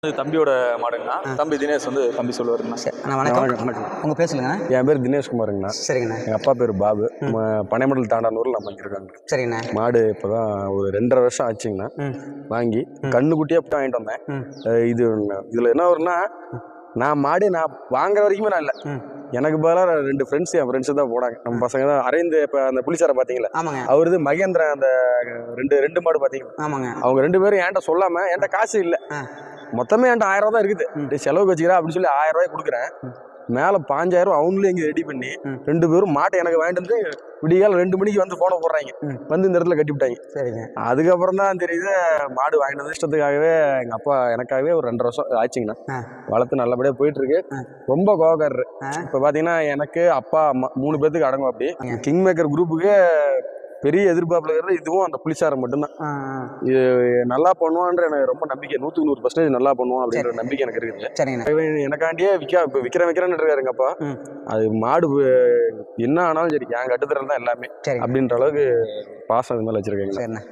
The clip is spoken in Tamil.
தம்பியோட மாடுங்கண்ணா. தம்பி தினேஷ் வந்து தம்பி சொல்லுவாருங்கண்ணா. வணக்கம். உங்க பேர் சொல்லுங்க. என் பேர் தினேஷ்குமாருங்கண்ணா. சரிங்கண்ணா. எங்கள் அப்பா பேர் பாபு. பனைமடல் தாண்டானூரில் நம்ம இருக்காங்க. சரிங்கண்ணா. மாடு இப்போ தான் ஒரு 2.5 வருஷம் ஆச்சுங்கண்ணா. வாங்கி கண்ணுக்குட்டியாக போய் வாங்கிட்டு வந்தேன். இதில் என்ன வரும்னா, நான் வாங்குற வரைக்குமே நான் இல்லை. எனக்கு பதிலாக 2 ஃப்ரெண்ட்ஸ் என் ஃப்ரெண்ட்ஸு தான் போனாங்க. நம்ம பசங்க தான் அரேந்து. இப்போ அந்த புலிசாரை பார்த்தீங்களா, அவருது மகேந்திரன். அந்த ரெண்டு மாடு பார்த்தீங்களா, அவங்க 2 பேரும் என்கிட்ட சொல்லாமல், என்கிட்ட காசு இல்லை, மொத்தமே என்கிட்ட 1000 ரூபா தான் இருக்குது, செலவுக்கு வச்சுக்கிறேன் அப்படின்னு சொல்லி 1000 ரூபாய் கொடுக்குறேன். மேலே 5000 அவங்களே இங்கே ரெடி பண்ணி 2 பேரும் மாட்டை எனக்கு வாங்கிட்டு வந்து விடியால் 2 மணிக்கு வந்து போனை போடுறாங்க. வந்து இந்த இடத்துல கட்டி விட்டாங்க. சரிங்க. அதுக்கப்புறம் தான் தெரியுது, மாடு வாங்கிட்டு வந்து இஷ்டத்துக்காகவே எங்கள் அப்பா எனக்காகவே ஒரு 2.5 வருஷம் ஆச்சுங்கண்ணா. வளர்த்து நல்லபடியாக போயிட்டு இருக்கு. ரொம்ப கோவக்காரரு. இப்போ பார்த்தீங்கன்னா எனக்கு அப்பா அம்மா 3 பேர்த்துக்கு அடங்கும். அப்படி கிங் மேக்கர் குரூப்புக்கு பெரிய எதிர்பார்ப்புல இருக்கிறது இதுவும் அந்த புலிசாரை மட்டும்தான். இது நல்லா பண்ணுவான்ற எனக்கு ரொம்ப நம்பிக்கை. 100% நல்லா பண்ணுவான் அப்படின்ற நம்பிக்கை எனக்கு இருக்குது. எனக்காண்டியே விற்கிறேன்னு இருக்காரு எங்க அப்பா. அது மாடு என்ன ஆனாலும் சரி, என் கட்டுத்தரல் தான் எல்லாமே அப்படின்ற அளவுக்கு பாசம் இது மேல வச்சிருக்கேங்க.